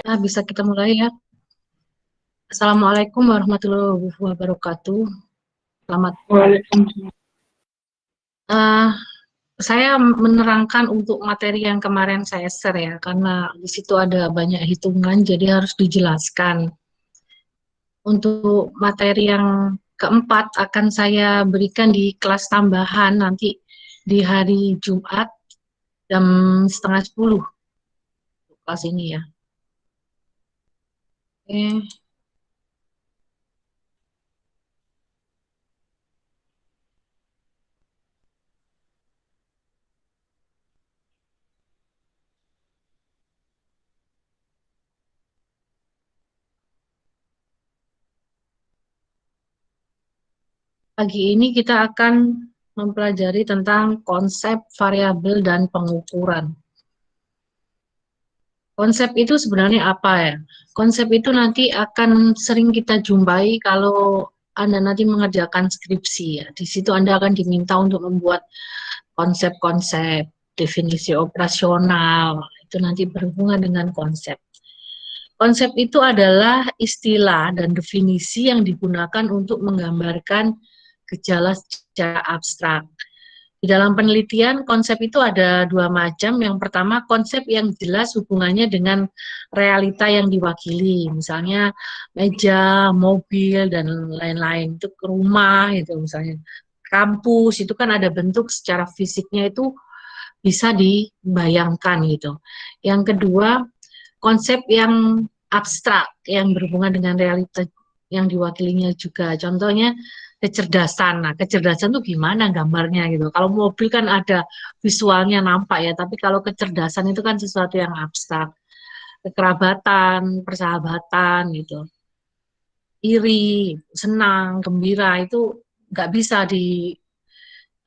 Nah, bisa kita mulai ya. Assalamualaikum warahmatullahi wabarakatuh. Selamat. Waalaikumsalam. Eh, saya menerangkan untuk materi yang kemarin saya share ya, karena di situ ada banyak hitungan, jadi harus dijelaskan. Untuk materi yang keempat akan saya berikan di kelas tambahan nanti di hari Jumat jam setengah 10 kelas ini ya. Oke. Pagi ini kita akan mempelajari tentang konsep variabel dan pengukuran. Konsep itu sebenarnya apa ya? Konsep itu nanti akan sering kita jumpai kalau Anda nanti mengerjakan skripsi ya. Di situ Anda akan diminta untuk membuat konsep-konsep, definisi operasional, itu nanti berhubungan dengan konsep. Konsep itu adalah istilah dan definisi yang digunakan untuk menggambarkan gejala secara abstrak. Di dalam penelitian, konsep itu ada dua macam. Yang pertama, konsep yang jelas hubungannya dengan realita yang diwakili. Misalnya meja, mobil, dan lain-lain. Itu rumah, itu misalnya. Kampus, itu kan ada bentuk secara fisiknya itu bisa dibayangkan gitu. Yang kedua, konsep yang abstrak, yang berhubungan dengan realita yang diwakilinya juga. Contohnya kecerdasan. Nah, kecerdasan itu gimana gambarnya gitu. Kalau mobil kan ada visualnya nampak ya, tapi kalau kecerdasan itu kan sesuatu yang abstrak. Kekerabatan, persahabatan gitu. Iri, senang, gembira itu nggak bisa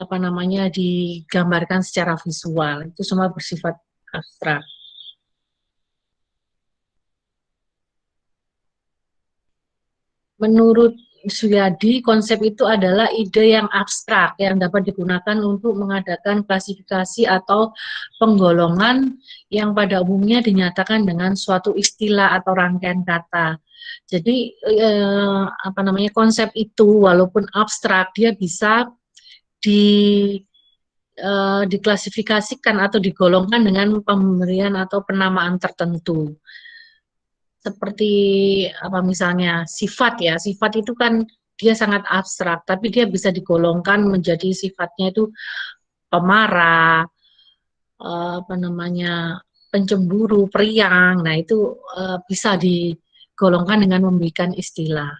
apa namanya digambarkan secara visual. Itu semua bersifat abstrak. Menurut Suyadi, konsep itu adalah ide yang abstrak yang dapat digunakan untuk mengadakan klasifikasi atau penggolongan yang pada umumnya dinyatakan dengan suatu istilah atau rangkaian kata. Jadi apa namanya konsep itu walaupun abstrak dia bisa di diklasifikasikan atau digolongkan dengan pemberian atau penamaan tertentu. Seperti apa misalnya sifat ya, sifat itu kan dia sangat abstrak, tapi dia bisa digolongkan menjadi sifatnya itu pemarah, apa namanya pencemburu, periang. Nah itu bisa digolongkan dengan memberikan istilah.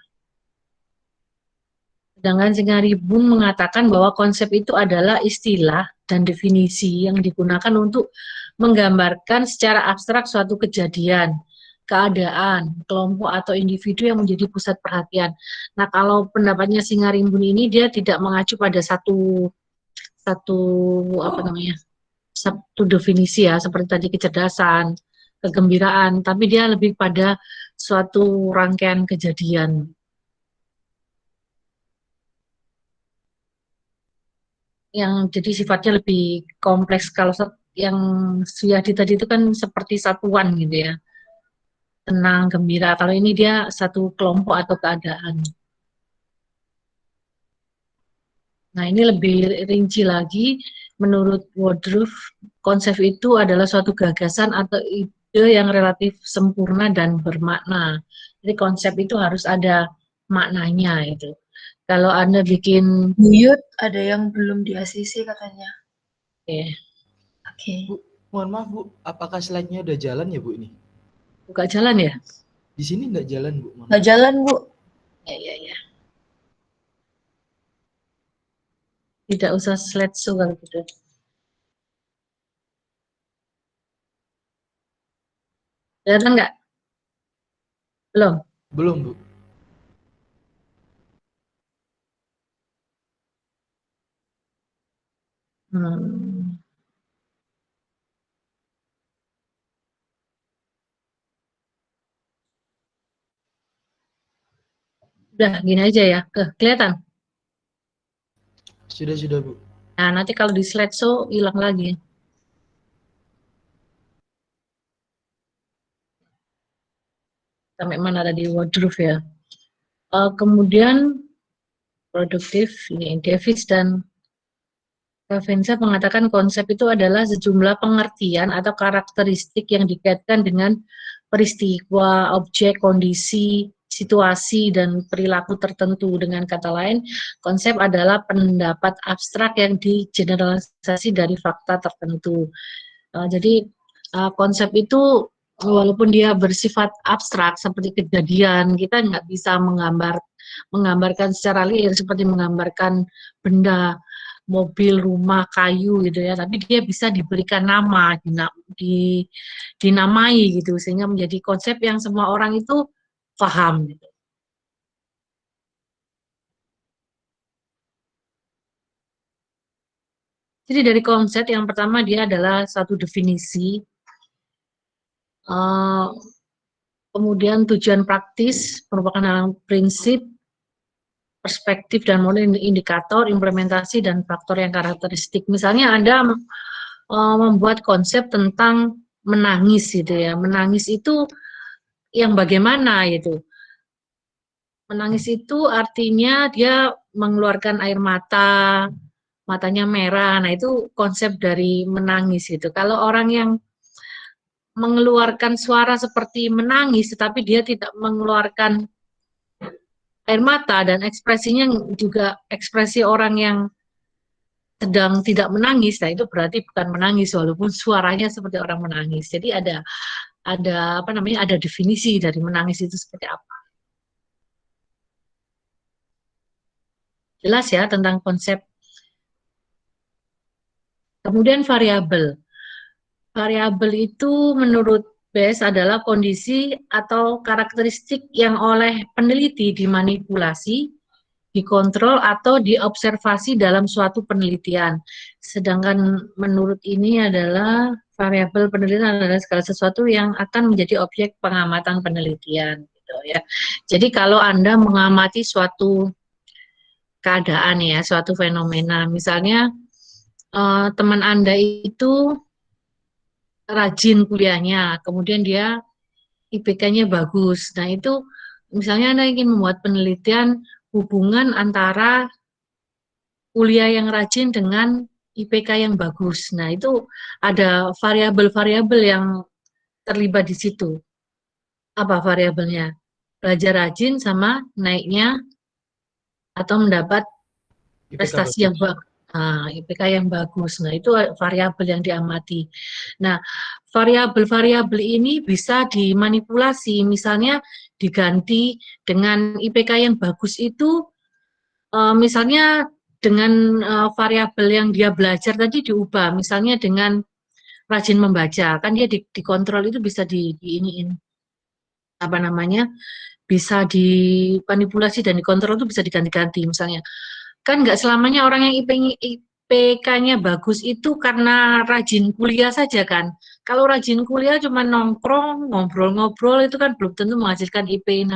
Sedangkan Singaribun mengatakan bahwa konsep itu adalah istilah dan definisi yang digunakan untuk menggambarkan secara abstrak suatu kejadian, keadaan, kelompok atau individu yang menjadi pusat perhatian. Nah, kalau pendapatnya Singarimbun ini dia tidak mengacu pada satu satu apa namanya? Satu definisi ya, seperti tadi kecerdasan, kegembiraan, tapi dia lebih pada suatu rangkaian kejadian. Yang jadi sifatnya lebih kompleks. Kalau yang Suyadi tadi itu kan seperti satuan gitu ya, tenang, gembira. Kalau ini dia satu kelompok atau keadaan. Nah ini lebih rinci lagi, menurut Woodruff, konsep itu adalah suatu gagasan atau ide yang relatif sempurna dan bermakna. Jadi konsep itu harus ada maknanya itu. Kalau Anda bikin, Buyut, ada yang belum di ACC katanya. Oke. Bu, mohon maaf Bu, apakah slide-nya udah jalan ya Bu ini? Buka jalan ya? Di sini nggak jalan Bu. Nggak jalan Bu. Ya. Tidak usah slideshow kalau gitu. Kelihatan nggak? Belum? Belum Bu. Hmm. Udah, gini aja ya. Kelihatan? Sudah Bu. Nah, nanti kalau di slideshow hilang lagi. sampai mana tadi Woodruff ya. Kemudian produktif, ini Davis dan Ravensa mengatakan konsep itu adalah sejumlah pengertian atau karakteristik yang dikaitkan dengan peristiwa, objek, kondisi, situasi, dan perilaku tertentu. Dengan kata lain, konsep adalah pendapat abstrak yang digeneralisasi dari fakta tertentu. Jadi konsep itu walaupun dia bersifat abstrak seperti kejadian, kita nggak bisa menggambarkan secara real seperti menggambarkan benda, mobil, rumah, kayu gitu ya, tapi dia bisa diberikan nama, dinamai gitu, sehingga menjadi konsep yang semua orang itu paham gitu. Jadi dari konsep yang pertama dia adalah satu definisi, kemudian tujuan praktis merupakan dalam prinsip, perspektif dan model indikator, implementasi, dan faktor yang karakteristik. Misalnya Anda membuat konsep tentang menangis gitu ya. Menangis itu yang bagaimana gitu. Menangis itu artinya dia mengeluarkan air mata, matanya merah. Nah, itu konsep dari menangis gitu. Kalau orang yang mengeluarkan suara seperti menangis tetapi dia tidak mengeluarkan air mata dan ekspresinya juga ekspresi orang yang sedang tidak menangis, nah itu berarti bukan menangis walaupun suaranya seperti orang menangis. Jadi ada apa namanya, ada definisi dari menangis itu seperti apa. Jelas ya tentang konsep. Kemudian variabel. Variabel itu menurut Bess adalah kondisi atau karakteristik yang oleh peneliti dimanipulasi, dikontrol atau diobservasi dalam suatu penelitian. Sedangkan menurut ini adalah variabel penelitian adalah segala sesuatu yang akan menjadi objek pengamatan penelitian gitu ya. Jadi kalau Anda mengamati suatu keadaan ya, suatu fenomena, misalnya teman Anda itu rajin kuliahnya, kemudian dia IPK-nya bagus. Nah, itu misalnya Anda ingin membuat penelitian hubungan antara kuliah yang rajin dengan IPK yang bagus. Nah, itu ada variabel-variabel yang terlibat di situ. Apa variabelnya? Belajar rajin sama naiknya atau mendapat IPK prestasi yang bagus. bagus. Nah, IPK yang bagus. Nah, itu variabel yang diamati. Nah, variabel-variabel ini bisa dimanipulasi. Misalnya diganti dengan IPK yang bagus itu, misalnya dengan variabel yang dia belajar tadi diubah. Misalnya dengan rajin membaca, kan dia dikontrol itu bisa iniin apa namanya, bisa dimanipulasi dan dikontrol itu bisa diganti-ganti. Misalnya kan nggak selamanya orang yang IPK-nya bagus itu karena rajin kuliah saja kan. Kalau rajin kuliah cuma nongkrong, ngobrol-ngobrol itu kan belum tentu menghasilkan IP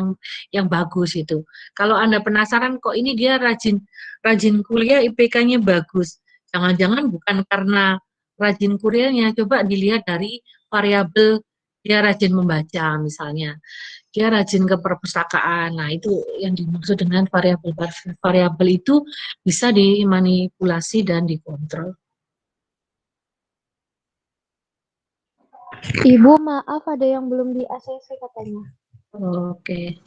yang bagus itu. Kalau Anda penasaran kok ini dia rajin rajin kuliah IPK-nya bagus. Jangan-jangan bukan karena rajin kuliahnya, coba dilihat dari variabel dia rajin membaca misalnya, dia rajin ke perpustakaan. Nah, itu yang dimaksud dengan variabel itu bisa dimanipulasi dan dikontrol. Ibu, maaf ada yang belum di ACC katanya. Oke.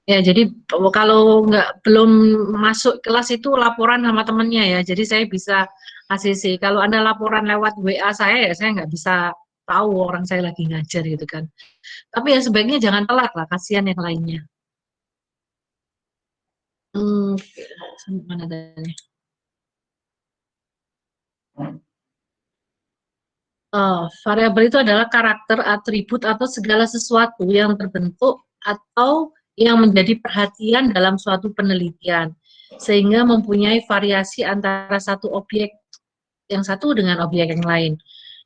Ya, jadi kalau belum masuk kelas itu laporan sama temennya ya. Jadi saya bisa ACC. Kalau Anda laporan lewat WA saya ya saya nggak bisa tahu orang saya lagi ngajar gitu kan. Tapi ya sebaiknya jangan telat lah, kasihan yang lainnya. Mana tadi? Variabel itu adalah karakter, atribut, atau segala sesuatu yang terbentuk atau yang menjadi perhatian dalam suatu penelitian, sehingga mempunyai variasi antara satu objek yang satu dengan objek yang lain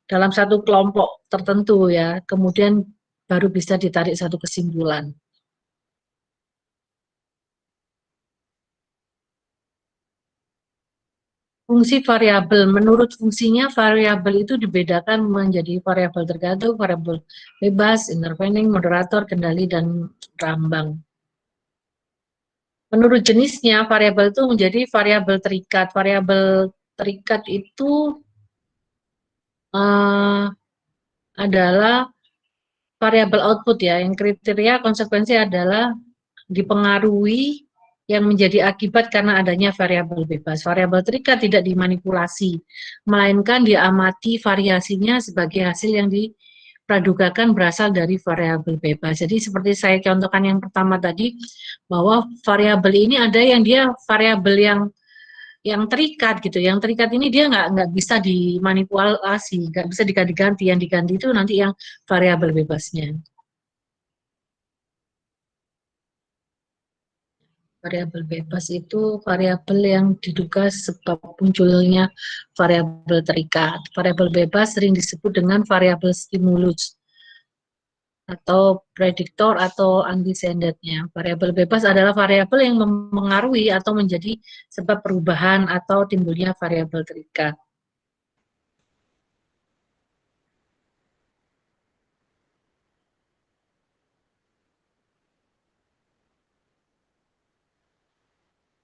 dalam satu kelompok tertentu ya, kemudian baru bisa ditarik satu kesimpulan. Fungsi variabel, menurut fungsinya variabel itu dibedakan menjadi variabel tergantung, variabel bebas, intervening, moderator, kendali, dan rambang. Menurut jenisnya, variabel itu menjadi variabel terikat. Variabel terikat itu adalah variabel output ya, yang kriteria konsekuensi adalah dipengaruhi yang menjadi akibat karena adanya variabel bebas. Variabel terikat tidak dimanipulasi, melainkan diamati variasinya sebagai hasil yang dipradugakan berasal dari variabel bebas. Jadi seperti saya contohkan yang pertama tadi, bahwa variabel ini ada yang dia variabel yang terikat gitu. Yang terikat ini dia nggak bisa dimanipulasi, nggak bisa diganti-ganti. Yang diganti itu nanti yang variabel bebasnya. Variabel bebas itu variabel yang diduga sebab munculnya variabel terikat. Variabel bebas sering disebut dengan variabel stimulus atau prediktor atau antecedentnya. Variabel bebas adalah variabel yang mempengaruhi atau menjadi sebab perubahan atau timbulnya variabel terikat.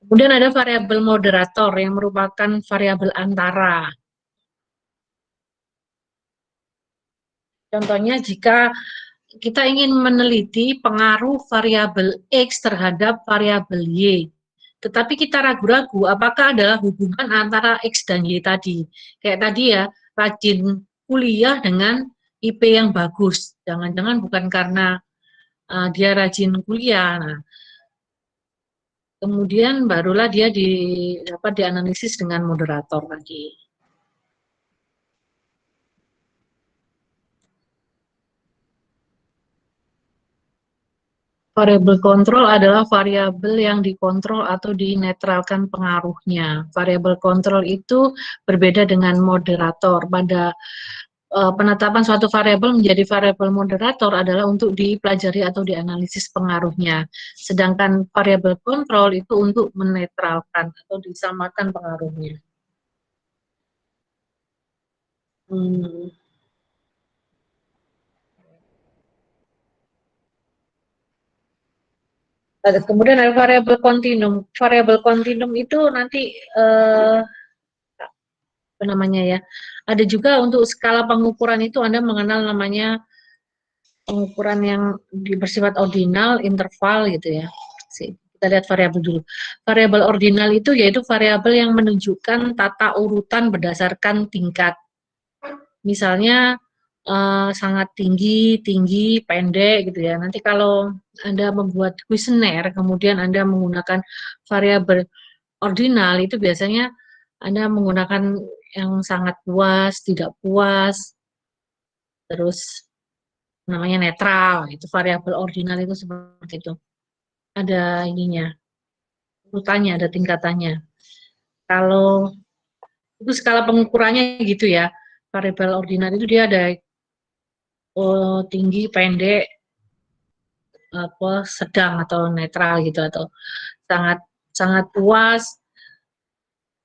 Kemudian ada variabel moderator yang merupakan variabel antara. Contohnya jika kita ingin meneliti pengaruh variabel X terhadap variabel Y, tetapi kita ragu-ragu apakah ada hubungan antara X dan Y tadi. Kayak tadi ya, rajin kuliah dengan IP yang bagus. Jangan-jangan bukan karena dia rajin kuliah. Nah, kemudian barulah dia dapat dianalisis dengan moderator tadi. Variabel kontrol adalah variabel yang dikontrol atau dinetralkan pengaruhnya. Variabel kontrol itu berbeda dengan moderator. Pada penetapan suatu variabel menjadi variabel moderator adalah untuk dipelajari atau dianalisis pengaruhnya. Sedangkan variabel kontrol itu untuk menetralkan atau disamakan pengaruhnya. Kemudian ada variabel kontinum. Variabel kontinum itu nanti apa namanya ya? Ada juga untuk skala pengukuran itu Anda mengenal namanya pengukuran yang bersifat ordinal, interval gitu ya. Kita lihat variabel dulu. Variabel ordinal itu yaitu variabel yang menunjukkan tata urutan berdasarkan tingkat. Misalnya sangat tinggi, pendek gitu ya. Nanti kalau Anda membuat kuesioner, kemudian Anda menggunakan variabel ordinal, itu biasanya Anda menggunakan yang sangat puas, tidak puas, terus namanya netral, itu variabel ordinal itu seperti itu. Ada ininya, urutannya, ada tingkatannya. Kalau itu skala pengukurannya gitu ya, variabel ordinal itu dia ada tinggi, pendek, apa sedang atau netral gitu, atau sangat puas,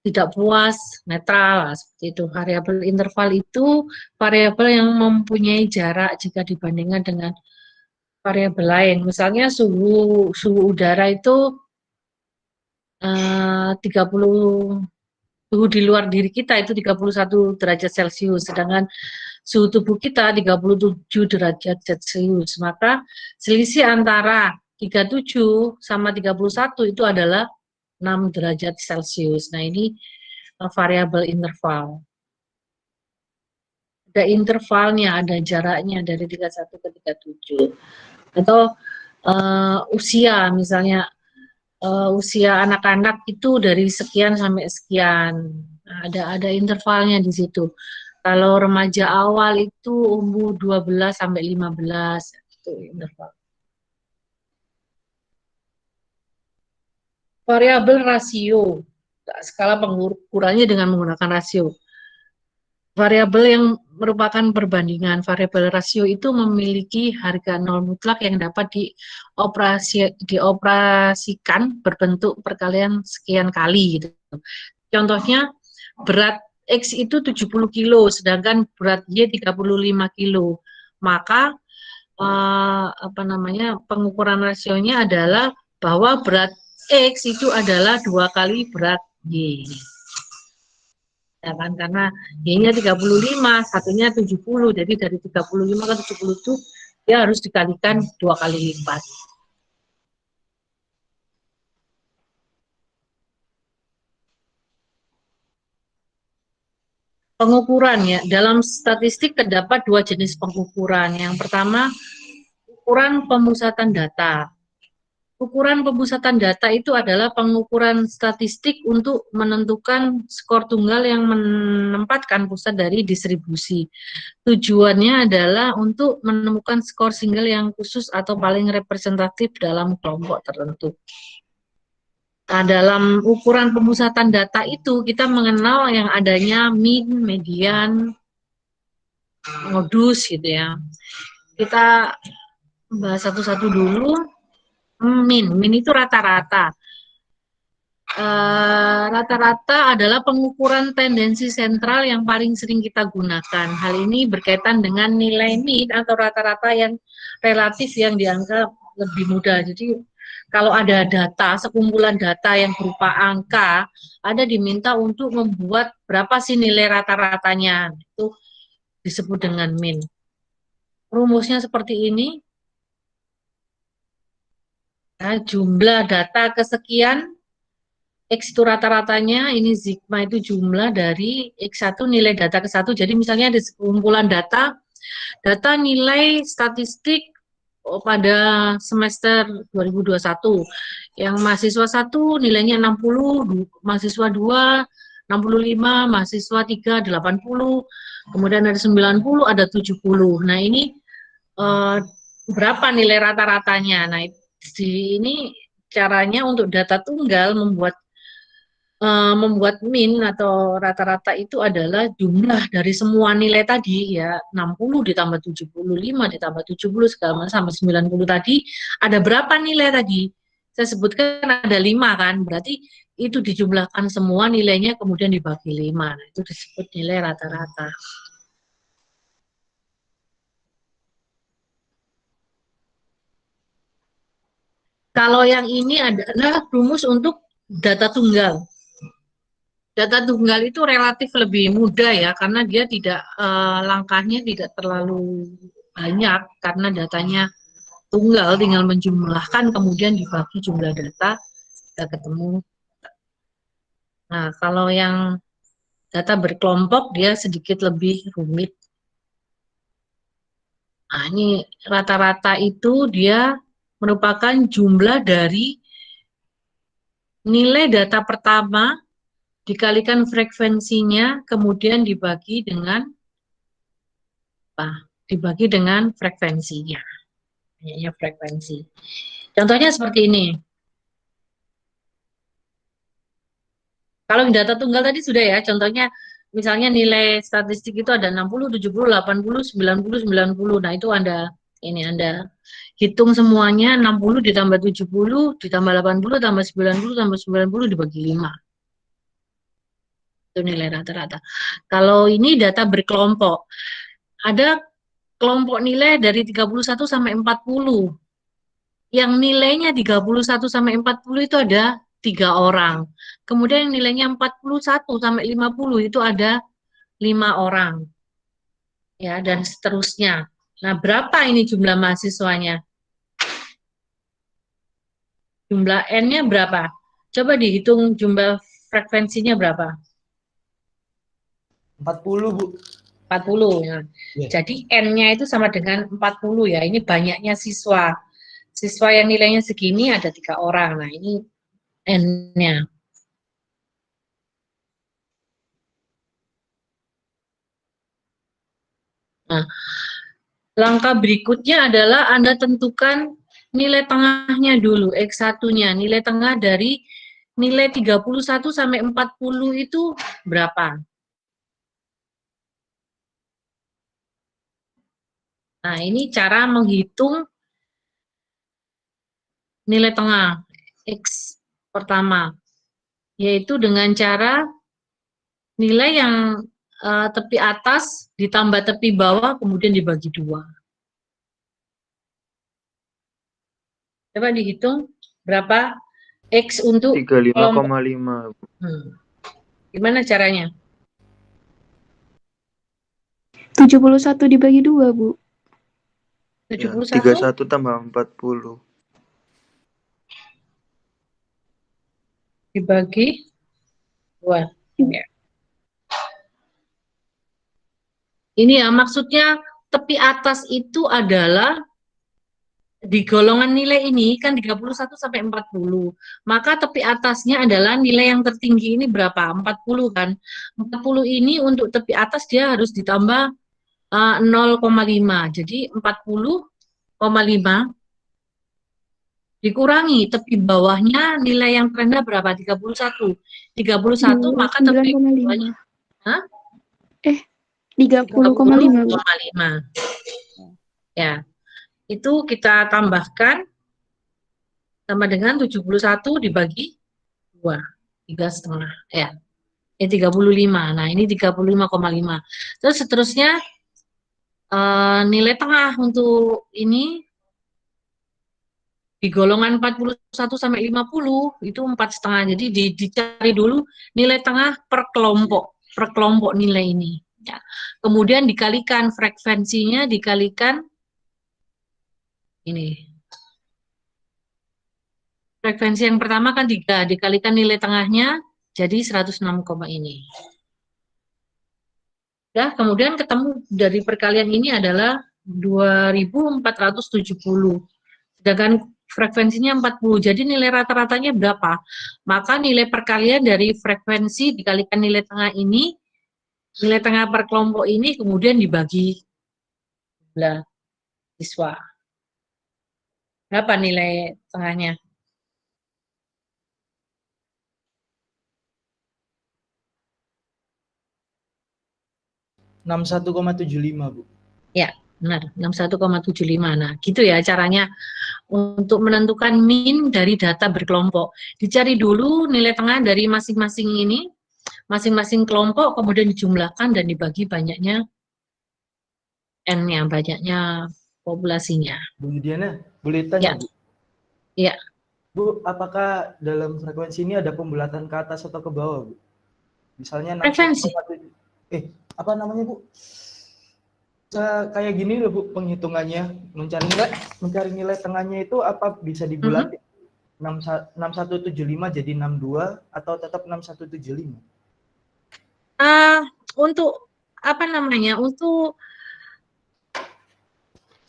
tidak puas, netral, seperti itu. Variabel interval itu variabel yang mempunyai jarak jika dibandingkan dengan variabel lain. Misalnya suhu udara itu 30, suhu di luar diri kita itu 31 derajat Celcius, sedangkan suhu tubuh kita 37 derajat Celcius. Maka selisih antara 37 sama 31 itu adalah 6 derajat Celcius. Nah, ini variabel interval. Ada intervalnya, ada jaraknya dari 31 ke 37. Atau usia, misalnya usia anak-anak itu dari sekian sampai sekian. Nah, ada intervalnya di situ. Kalau remaja awal itu umur 12 sampai 15, itu interval. Variabel rasio, skala pengukurannya dengan menggunakan rasio. Variabel yang merupakan perbandingan. Variabel rasio itu memiliki harga nol mutlak yang dapat dioperasikan berbentuk perkalian sekian kali gitu. Contohnya berat X itu 70 kilo, sedangkan berat Y 35 kilo. Maka apa namanya, pengukuran rasionya adalah bahwa berat X itu adalah 2 kali berat Y. Ya kan? Karena Y-nya 35, satunya 70, jadi dari 35 ke 70 itu dia harus dikalikan 2 kali lipat. Pengukuran ya, dalam statistik terdapat 2 jenis pengukuran. Yang pertama, ukuran pemusatan data. Ukuran pemusatan data itu adalah pengukuran statistik untuk menentukan skor tunggal yang menempatkan pusat dari distribusi. Tujuannya adalah untuk menemukan skor single yang khusus atau paling representatif dalam kelompok tertentu. Nah, dalam ukuran pemusatan data itu kita mengenal yang adanya mean, median, modus gitu ya. Kita bahas satu-satu dulu. Min itu rata-rata. Rata-rata adalah pengukuran tendensi sentral yang paling sering kita gunakan. Hal ini berkaitan dengan nilai mean atau rata-rata yang relatif yang dianggap lebih mudah. Jadi kalau ada data, sekumpulan data yang berupa angka, ada diminta untuk membuat berapa sih nilai rata-ratanya. Itu disebut dengan mean. Rumusnya seperti ini. Nah, jumlah data kesekian, X itu rata-ratanya, ini sigma itu jumlah dari X1 nilai data ke 1. Jadi misalnya ada sekumpulan data nilai statistik pada semester 2021. Yang mahasiswa 1 nilainya 60, mahasiswa 2 65, mahasiswa 3 80, kemudian ada 90, ada 70. Nah, ini berapa nilai rata-ratanya? Nah, di ini caranya untuk data tunggal membuat min atau rata-rata itu adalah jumlah dari semua nilai tadi ya, 60 ditambah 75 ditambah 70 segala macam sampai 90 tadi, ada berapa nilai tadi? Saya sebutkan ada 5 kan, berarti itu dijumlahkan semua nilainya kemudian dibagi 5. Nah, itu disebut nilai rata-rata. Kalau yang ini adalah rumus untuk data tunggal. Data tunggal itu relatif lebih mudah ya, karena dia tidak langkahnya tidak terlalu banyak, karena datanya tunggal, tinggal menjumlahkan kemudian dibagi jumlah data, kita ketemu. Nah, kalau yang data berkelompok dia sedikit lebih rumit. Nah, ini rata-rata itu dia merupakan jumlah dari nilai data pertama dikalikan frekuensinya, kemudian dibagi dengan apa? Dibagi dengan frekuensinya. Ya, frekuensi. Contohnya seperti ini. Kalau data tunggal tadi sudah ya, contohnya misalnya nilai statistik itu ada 60, 70, 80, 90, 90. Nah, itu Anda hitung semuanya, 60 ditambah 70 ditambah 80 tambah 90 tambah 90 dibagi 5. Itu nilai rata-rata. Kalau ini data berkelompok. Ada kelompok nilai dari 31 sampai 40. Yang nilainya 31 sampai 40 itu ada 3 orang. Kemudian yang nilainya 41 sampai 50 itu ada 5 orang. Ya, dan seterusnya. Nah, berapa ini jumlah mahasiswanya? Jumlah N-nya berapa? Coba dihitung jumlah frekuensinya berapa? 40, Bu. 40. Ya. Yeah. Jadi N-nya itu sama dengan 40 ya. Ini banyaknya siswa. Siswa yang nilainya segini ada 3 orang. Nah, ini N-nya. Nah, langkah berikutnya adalah Anda tentukan nilai tengahnya dulu, X1-nya. Nilai tengah dari nilai 31 sampai 40 itu berapa? Nah, ini cara menghitung nilai tengah, X pertama. Yaitu dengan cara Nilai yang tepi atas ditambah tepi bawah kemudian dibagi 2. Coba dihitung berapa X untuk kelompok. 35,5. Gimana caranya? 71 dibagi 2, Bu. Ya, 71 31 tambah 40. dibagi 2. Ya. Ini ya maksudnya tepi atas itu adalah di golongan nilai ini kan 31 sampai 40. Maka tepi atasnya adalah nilai yang tertinggi ini berapa? 40 kan. 40 ini untuk tepi atas dia harus ditambah 0,5. Jadi 40,5 dikurangi tepi bawahnya nilai yang terendah berapa? 31. 31 maka tepi 9,5. bawahnya 30,5, Bu. 30,5. Ya. Itu kita tambahkan sama dengan 71 dibagi 2. 3,5. Ya. 35. Nah, ini 35,5. Terus seterusnya nilai tengah untuk ini di golongan 41 sampai 50 itu 4,5. Jadi dicari dulu nilai tengah per kelompok nilai ini. Ya. Kemudian dikalikan frekuensinya dikalikan ini. Frekuensi yang pertama kan 3 dikalikan nilai tengahnya jadi 106, ini. Ya, kemudian ketemu dari perkalian ini adalah 2470. Sedangkan frekuensinya 40. Jadi nilai rata-ratanya berapa? Maka nilai perkalian dari frekuensi dikalikan nilai tengah ini, nilai tengah per kelompok ini kemudian dibagi jumlah siswa. Berapa nilai tengahnya? Enam 61,75, Bu. Ya, benar. 61,75. Nah, gitu ya caranya untuk menentukan min dari data berkelompok. Dicari dulu nilai tengah dari masing-masing ini, masing-masing kelompok, kemudian dijumlahkan dan dibagi banyaknya N-nya, banyaknya populasinya. Bu Yudiana, boleh tanya, Ya. Bu? Iya. Bu, apakah dalam frekuensi ini ada pembulatan ke atas atau ke bawah, Bu? Misalnya Frekuensi. apa namanya, Bu? Kayak gini loh, Bu, penghitungannya. Mencari nilai tengahnya itu apa bisa dibulatin? 6175 jadi 62 atau tetap 6175? Untuk apa namanya? Untuk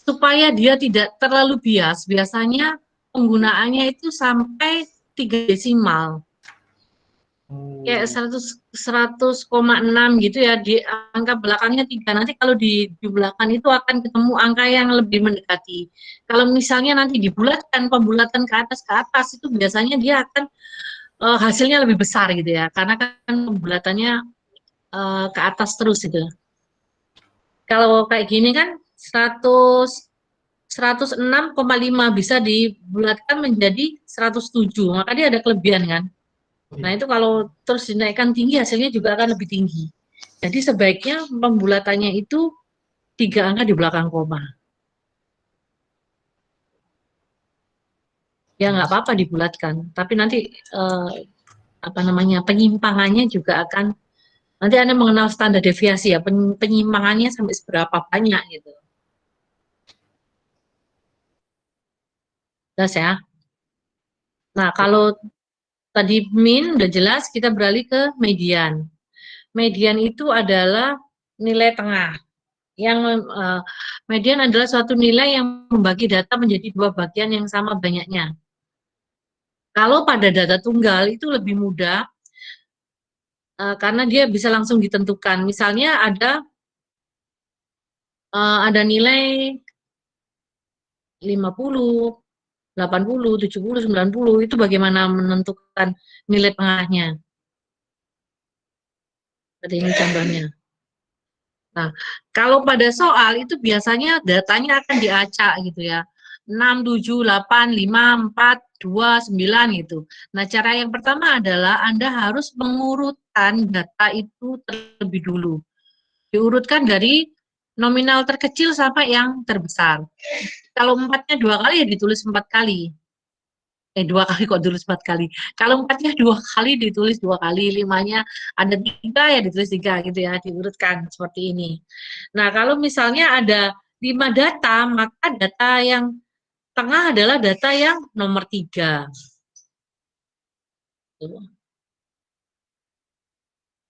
supaya dia tidak terlalu bias, biasanya penggunaannya itu sampai 3 desimal. Kayak 100,6 gitu ya, di angka belakangnya 3. Nanti kalau dijumlahkan itu akan ketemu angka yang lebih mendekati. Kalau misalnya nanti dibulatkan, pembulatan ke atas itu biasanya dia akan hasilnya lebih besar gitu ya, karena kan pembulatannya ke atas terus gitu. Kalau kayak gini kan 106,5 bisa dibulatkan menjadi 107, maka dia ada kelebihan kan. Nah, itu kalau terus dinaikkan tinggi, hasilnya juga akan lebih tinggi. Jadi sebaiknya pembulatannya itu 3 angka di belakang koma. Ya nggak apa-apa dibulatkan, tapi nanti penyimpangannya juga akan, nanti Anda mengenal standar deviasi ya, penyimpangannya sampai seberapa banyak gitu. Jelas ya. Nah, kalau tadi min udah jelas, kita beralih ke median. Median itu adalah nilai tengah. Yang median adalah suatu nilai yang membagi data menjadi 2 bagian yang sama banyaknya. Kalau pada data tunggal itu lebih mudah karena dia bisa langsung ditentukan. Misalnya ada nilai 50, 80, 70, 90, itu bagaimana menentukan nilai tengahnya. Seperti ini contohnya. Nah, kalau pada soal itu biasanya datanya akan diacak gitu ya. 6, 7, 8, 5, 4, 2, 9 gitu. Nah, cara yang pertama adalah Anda harus mengurut urutan data itu terlebih dulu. Diurutkan dari nominal terkecil sampai yang terbesar. Kalau 4-nya 2 kali ya ditulis 4 kali. 2 kali kok ditulis 4 kali. Kalau 4-nya 2 kali ditulis 2 kali, 5-nya ada 3 ya ditulis 3 gitu ya, diurutkan seperti ini. Nah, kalau misalnya ada 5 data, maka data yang tengah adalah data yang nomor 3.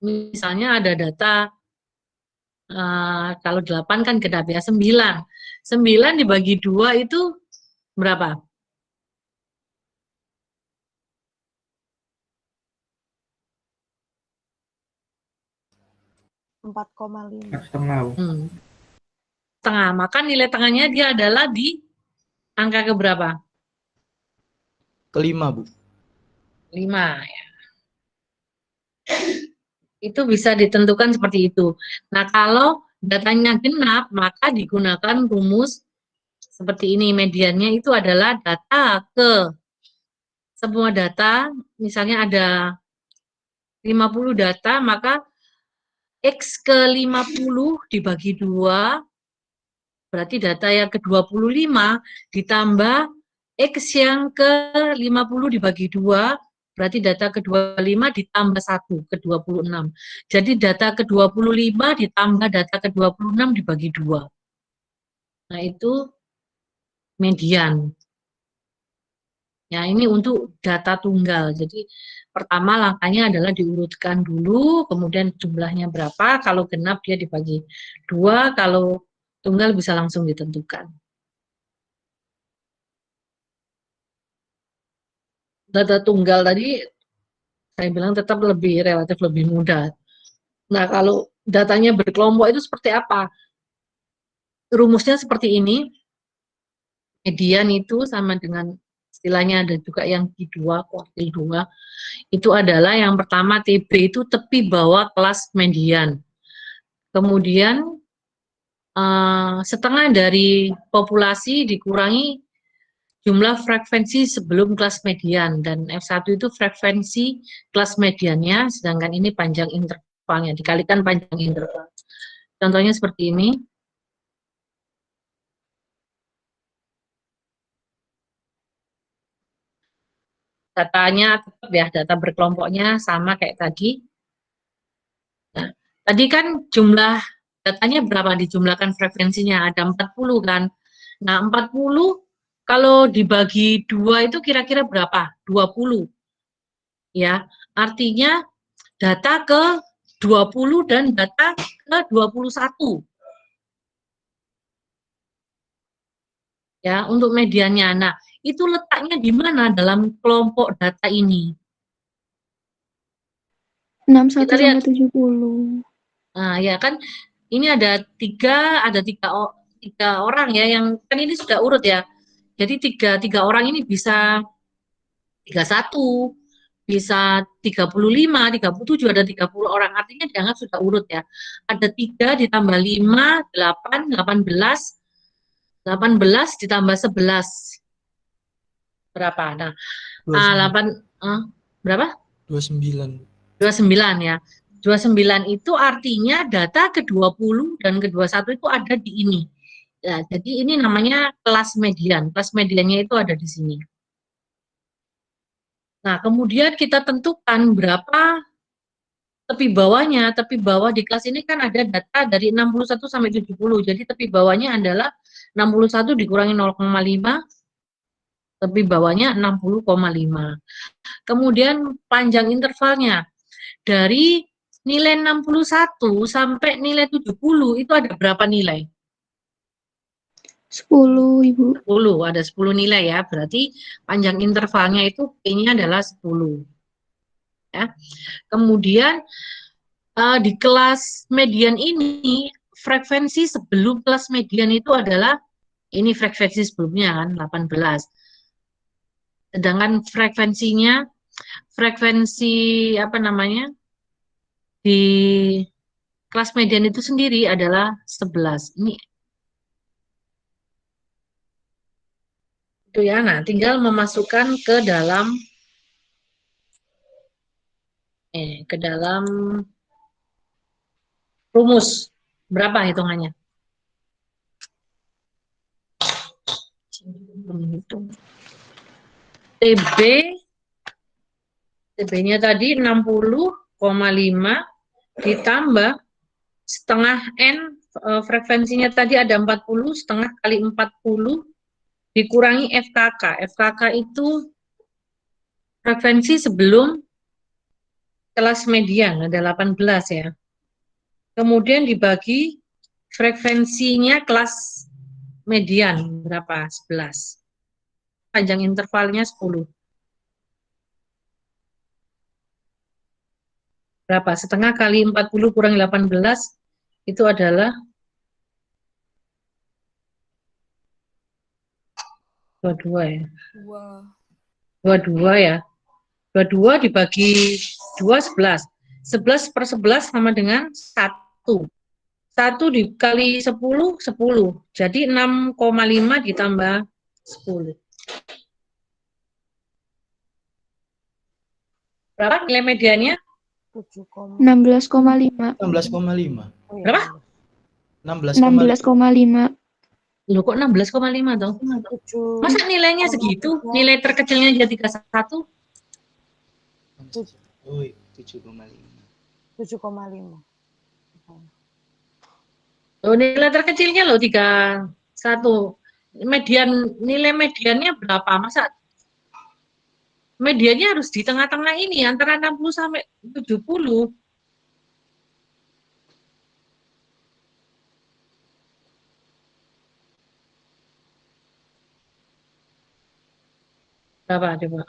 Misalnya ada data, kalau 8 kan genap ya, 9. 9 dibagi 2 itu berapa? 4,5. Setengah, Bu. Setengah. Maka nilai tengahnya dia adalah di angka keberapa? Kelima, Bu. 5 ya. Itu bisa ditentukan seperti itu. Nah, kalau datanya genap, maka digunakan rumus seperti ini. Mediannya itu adalah data ke semua data, misalnya ada 50 data, maka X ke 50 dibagi 2, berarti data yang ke 25 ditambah X yang ke 50 dibagi 2, berarti data ke 25 ditambah 1 ke 26. Jadi data ke 25 ditambah data ke 26 dibagi 2. Nah, itu median. Ya, ini untuk data tunggal. Jadi pertama langkahnya adalah diurutkan dulu, kemudian jumlahnya berapa, kalau genap dia dibagi 2, kalau tunggal bisa langsung ditentukan. Data tunggal tadi saya bilang tetap relatif lebih mudah. Nah, kalau datanya berkelompok itu seperti apa? Rumusnya seperti ini. Median itu sama dengan istilahnya ada juga yang Q2, kuartil 2. Itu adalah yang pertama TB itu tepi bawah kelas median. Kemudian setengah dari populasi dikurangi jumlah frekuensi sebelum kelas median, dan F1 itu frekuensi kelas mediannya, sedangkan ini panjang intervalnya, dikalikan panjang interval. Contohnya seperti ini. Datanya tetap ya, data berkelompoknya sama kayak tadi. Nah, tadi kan jumlah datanya berapa, dijumlahkan frekuensinya, ada 40 kan. Nah, 40 kalau dibagi 2 itu kira-kira berapa? 20. Ya, artinya data ke 20 dan data ke 21. Ya, untuk mediannya. Nah, itu letaknya di mana dalam kelompok data ini? 61 Kita lihat. sampai 70. Nah, ya kan ini ada tiga orang ya, yang kan ini sudah urut ya. Jadi tiga orang ini bisa 31, bisa 35, 37, ada 30 orang. Artinya dianggap sudah urut ya. Ada 3 ditambah 5, 8, 18, 18 ditambah 11. Berapa? Nah, 29. Berapa? 29. 29 ya. 29 itu artinya data ke-20 dan ke-21 itu ada di ini. Ya, jadi ini namanya kelas median. Kelas mediannya itu ada di sini. Nah, kemudian kita tentukan berapa tepi bawahnya. Tepi bawah di kelas ini kan ada data dari 61 sampai 70. Jadi tepi bawahnya adalah 61 dikurangi 0,5, tepi bawahnya 60,5. Kemudian panjang intervalnya dari nilai 61 sampai nilai 70 itu ada berapa nilai? 10, Ibu. 10, ada 10 nilai ya. Berarti panjang intervalnya itu P-nya adalah 10. Ya. Kemudian di kelas median ini frekuensi sebelum kelas median itu adalah ini frekuensi sebelumnya kan 18. Sedangkan frekuensi apa namanya? Di kelas median itu sendiri adalah 11. Ini itu ya. Nah, tinggal memasukkan ke dalam ke dalam rumus. Berapa hitungannya? TB-nya tadi 60,5 ditambah setengah N, frekuensinya tadi ada 40, setengah kali 40 dikurangi FKK. FKK itu frekuensi sebelum kelas median, ada 18 ya. Kemudian dibagi frekuensinya kelas median, berapa? 11. Panjang intervalnya 10. Berapa? Setengah kali 40 kurang 18, itu adalah 22 ya. 22 ya. 22 dibagi 2, 11. 11 per 11 sama dengan 1. 1 dikali 10, 10. Jadi 6,5 ditambah 10. Berapa nilai mediannya? 16,5. 16,5. Berapa? 16,5. Loh kok 16,5 toh? Masa nilainya segitu? Nilai terkecilnya jadi 31? Oi. 7,5. Oh, nilai terkecilnya loh 31. Nilai mediannya berapa? Masa mediannya harus di tengah-tengah ini antara 60 sampai 70. Berapa coba?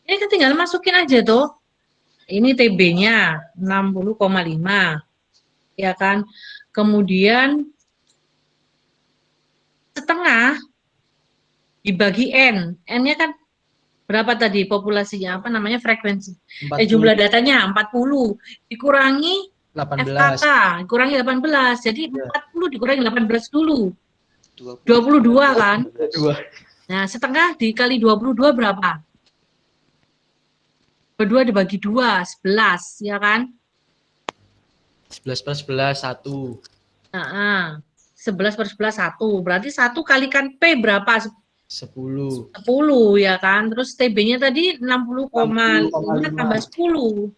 Ini kan tinggal masukin aja tuh. Ini TB-nya 60,5. Ya kan? Kemudian setengah dibagi N. N-nya kan berapa tadi populasinya? Apa namanya? Frekuensi. 40, Jumlah datanya 40. Dikurangi 18. FKK. Dikurangi 18. Jadi Ya. 40 dikurangi 18 dulu. 22. 22 kan? 2. Nah, setengah dikali 22 berapa? 22 dibagi 2, 11. Ya kan? 11 per 11, 1. Nah, 11 per 11, 1. Berarti 1 kalikan P berapa? 10. 10 ya kan. Terus TB-nya tadi 60,5 tambah 10.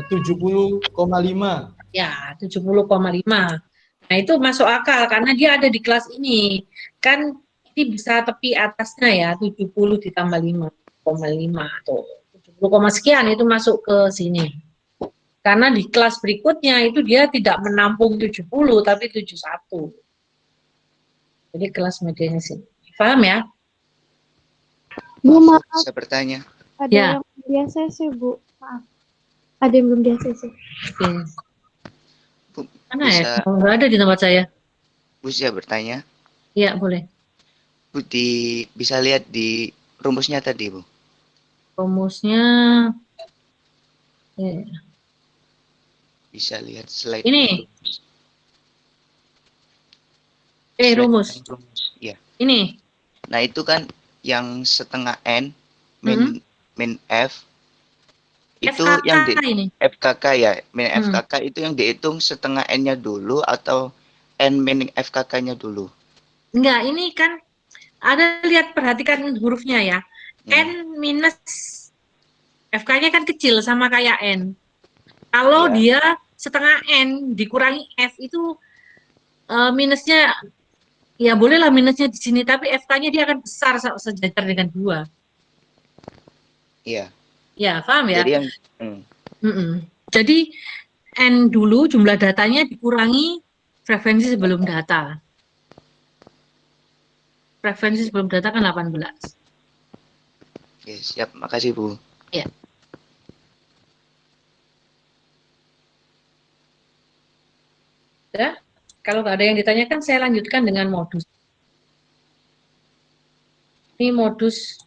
70,5. Ya, 70,5. Nah, itu masuk akal karena dia ada di kelas ini. Kan ini bisa tepi atasnya ya, 70 ditambah 5,5 atau 70, sekian itu masuk ke sini. Karena di kelas berikutnya itu dia tidak menampung 70 tapi 71. Jadi kelas medianya sini. Paham ya? Bu, maaf, Saya bertanya. ada Ya. yang belum di ACC, Bu. Maaf. Ada yang belum di ACC. Oke. Bu, Mana bisa, ya? Oh, nggak ada di tempat saya. Bu saya bertanya. Iya, boleh. Bu, bisa lihat di rumusnya tadi, Bu. Rumusnya ya. Bisa lihat slide. Ini. Slide Rumus. Ya. Ini. Nah, itu kan yang setengah N min F itu FKK yang di ini. FKK ya. Min FKK itu yang dihitung setengah N-nya dulu atau N min FKK-nya dulu? Enggak, ini kan ada, perhatikan hurufnya ya. N minus FK-nya kan kecil sama kayak N. Kalau dia setengah N dikurangi F itu minusnya, ya bolehlah minusnya di sini, tapi FK-nya dia akan besar sejajar dengan 2. Iya. Ya, paham ya? Jadi yang Jadi N dulu jumlah datanya dikurangi frekuensi sebelum data. Frekuensi sebelum data kan 18. Oke, siap. Makasih, Bu. Ya. Ya, kalau nggak ada yang ditanyakan, saya lanjutkan dengan modus. Ini modus,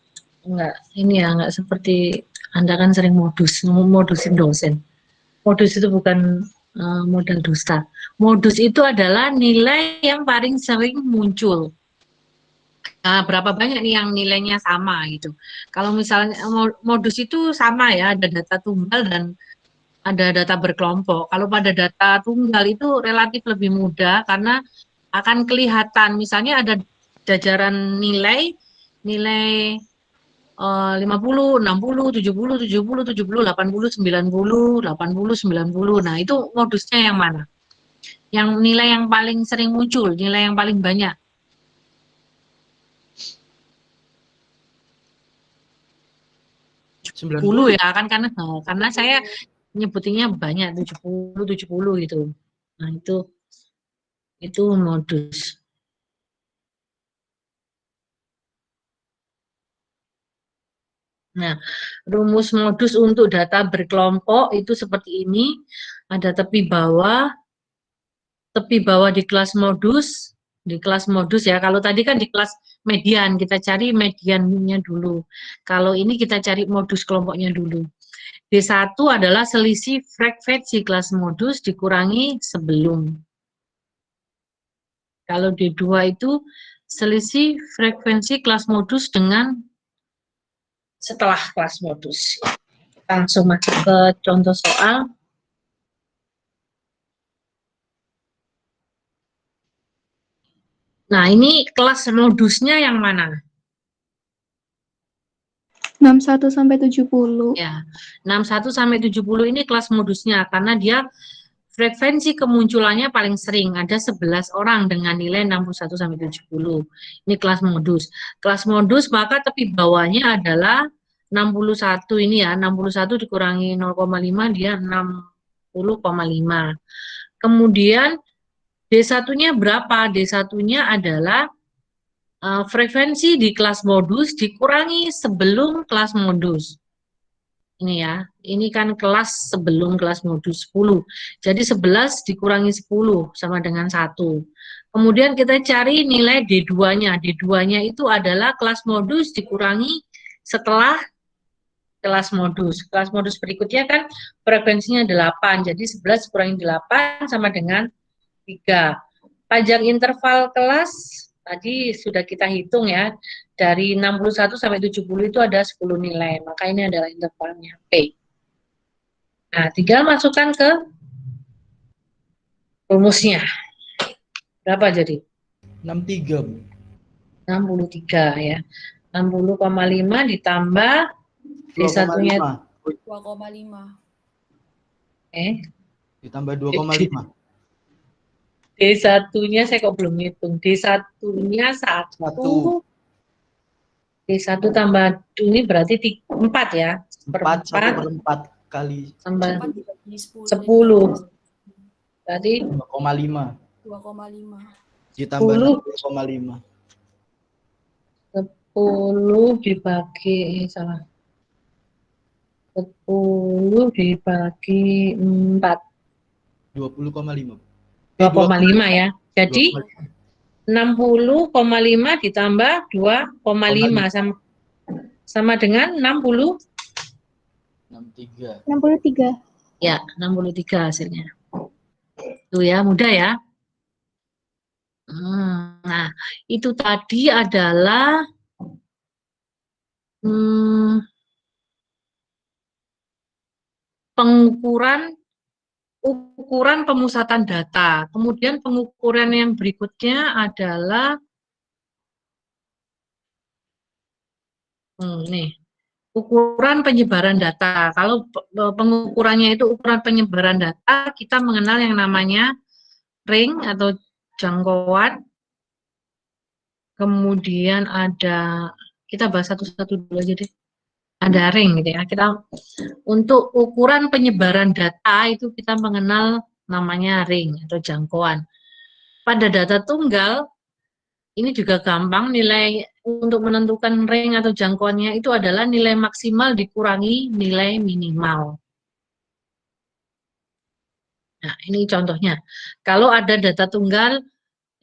enggak, ini ya, enggak seperti Anda kan sering modusin dosen. Modus itu bukan modal dusta. Modus itu adalah nilai yang paling sering muncul. Nah, berapa banyak nih yang nilainya sama gitu. Kalau misalnya modus itu sama ya, ada data tunggal dan ada data berkelompok. Kalau pada data tunggal itu relatif lebih mudah karena akan kelihatan misalnya ada jajaran nilai nilai 50, 60, 70, 70, 70, 80, 90, 80, 90. Nah, itu modusnya yang mana? Yang nilai yang paling sering muncul, nilai yang paling banyak. 70 ya kan karena saya nyebutinnya banyak 70 gitu. Nah, itu modus. Nah, rumus modus untuk data berkelompok itu seperti ini. Ada tepi bawah di kelas modus ya. Kalau tadi kan di kelas median, kita cari mediannya dulu. Kalau ini kita cari modus kelompoknya dulu. D1 adalah selisih frekuensi kelas modus dikurangi sebelum. Kalau D2 itu selisih frekuensi kelas modus dengan setelah kelas modus. Langsung masuk ke contoh soal. Nah, ini kelas modusnya yang mana? 61 sampai 70. Ya, 61 sampai 70 ini kelas modusnya karena dia frekuensi kemunculannya paling sering, ada 11 orang dengan nilai 61 sampai 70. Ini kelas modus. Kelas modus maka tepi bawahnya adalah 61 ini ya, 61 dikurangi 0,5 dia 60,5. Kemudian D1-nya berapa? D1-nya adalah frekuensi di kelas modus dikurangi sebelum kelas modus. Ini ya, ini kan kelas sebelum kelas modus 10. Jadi 11 dikurangi 10 sama dengan 1. Kemudian kita cari nilai D2-nya. D2-nya itu adalah kelas modus dikurangi setelah kelas modus. Kelas modus berikutnya kan frekuensinya 8. Jadi 11 kurangi 8 sama dengan 3. Panjang interval kelas tadi sudah kita hitung ya. Dari 61 sampai 70 itu ada 10 nilai. Maka ini adalah intervalnya P. Nah, tinggal masukkan ke rumusnya. Berapa jadi? 63, Bu. 63 ya. 60,5 ditambah D1-nya 2,5. Ditambah 2,5. D1-nya saya kok belum hitung. D1-nya 1. D1 tambah ini berarti 4 ya. 4 kali tambah 10. 10. Berarti 2,5. 2,5. Ditambah 2,5. 10 dibagi 10 dibagi 4. 20,5. 2,5 ya. Jadi 60,5 ditambah 2,5 sama dengan 63. 63. Ya, 63 hasilnya. Tuh ya, mudah ya. Nah, itu tadi adalah ukuran pemusatan data. Kemudian pengukuran yang berikutnya adalah ukuran penyebaran data. Kalau pengukurannya itu ukuran penyebaran data, kita mengenal yang namanya ring atau jangkauan. Kemudian ada, kita bahas satu-satu dulu aja deh. Ada ring gitu ya. Kita untuk ukuran penyebaran data itu kita mengenal namanya ring atau jangkauan. Pada data tunggal ini juga gampang, nilai untuk menentukan ring atau jangkauannya itu adalah nilai maksimal dikurangi nilai minimal. Nah, ini contohnya. Kalau ada data tunggal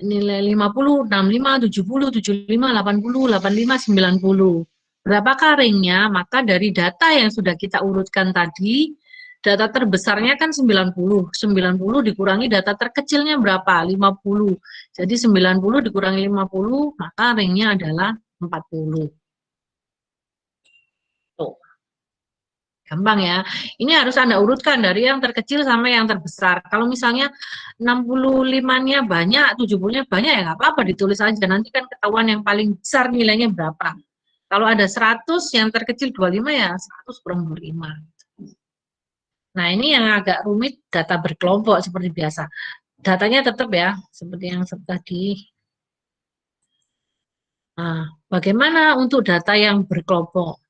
nilai 50, 65, 70, 75, 80, 85, 90. Berapakah ringnya? Maka dari data yang sudah kita urutkan tadi, Data terbesarnya kan 90. 90 dikurangi data terkecilnya berapa? 50. Jadi 90 dikurangi 50, maka ringnya adalah 40. Tuh. Gampang ya. Ini harus Anda urutkan dari yang terkecil sampai yang terbesar. Kalau misalnya 65-nya banyak, 70-nya banyak, ya nggak apa-apa, ditulis aja. Nanti kan ketahuan yang paling besar nilainya berapa. Kalau ada 100, yang terkecil 25, ya 100 kurang 25. Nah, ini yang agak rumit, data berkelompok seperti biasa. Datanya tetap ya, seperti yang tadi. Nah, bagaimana untuk data yang berkelompok?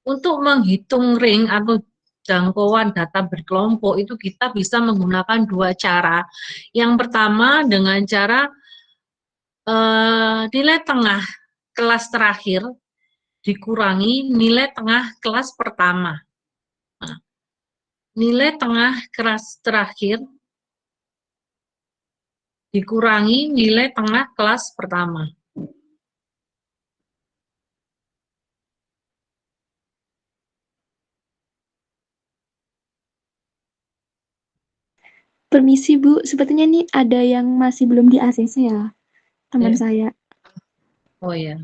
Untuk menghitung ring atau jangkauan data berkelompok itu kita bisa menggunakan dua cara. Yang pertama dengan cara nilai tengah kelas terakhir dikurangi nilai tengah kelas pertama. Nah, nilai tengah kelas terakhir dikurangi nilai tengah kelas pertama. Permisi Bu, sepertinya nih ada yang masih belum di ACC ya, teman Ya. saya. Oh ya.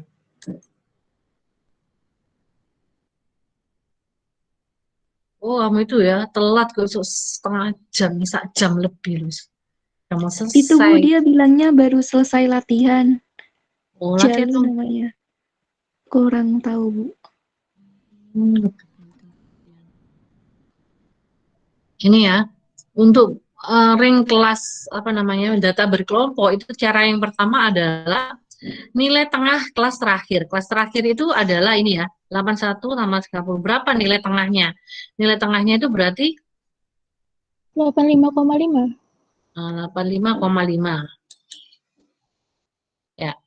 Oh, kamu itu ya telat kok setengah jam, 1 jam lebih loh. Udah mau Itu Bu, selesai. dia bilangnya baru selesai latihan. Oh, latihan Jalu tuh. namanya. Kurang tahu Bu. Ini ya, untuk ring kelas apa namanya data berkelompok itu cara yang pertama adalah nilai tengah kelas terakhir. Kelas terakhir itu adalah ini ya, 81 tambah 30. Berapa nilai tengahnya? Nilai tengahnya itu berarti 85,5. 85,5. Ya.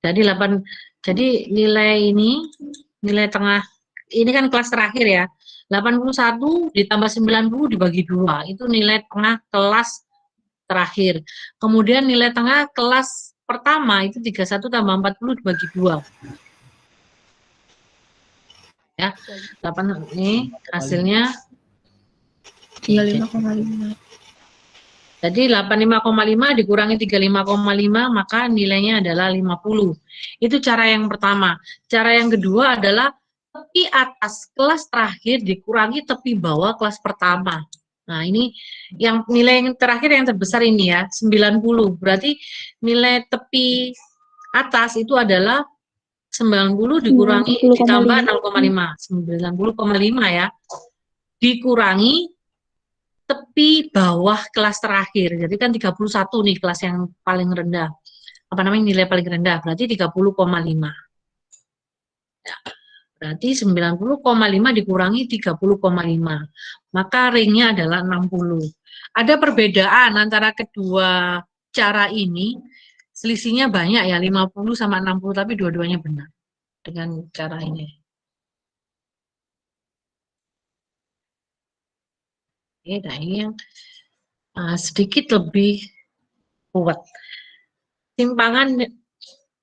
Jadi nilai tengah ini kan kelas terakhir ya. 81 ditambah 90 dibagi 2. Itu nilai tengah kelas terakhir. Kemudian nilai tengah kelas pertama itu 31 tambah 40 dibagi 2. Ya. 8 ini hasilnya 35,5. Jadi 85,5 dikurangi 35,5 maka nilainya adalah 50. Itu cara yang pertama. Cara yang kedua adalah tepi atas kelas terakhir dikurangi tepi bawah kelas pertama. Nah, ini yang nilai yang terakhir yang terbesar ini ya, 90. Berarti nilai tepi atas itu adalah 90 dikurangi ditambah 0,5. 90,5 ya. Dikurangi tepi bawah kelas terakhir. Jadi kan 31 nih kelas yang paling rendah. Apa namanya nilai paling rendah? Berarti 30,5. Ya. Berarti 90,5 dikurangi 30,5. Maka ringnya adalah 60. Ada perbedaan antara kedua cara ini. Selisihnya banyak ya, 50 sama 60, tapi dua-duanya benar dengan cara ini. Oke, nah ini yang sedikit lebih kuat. Simpangan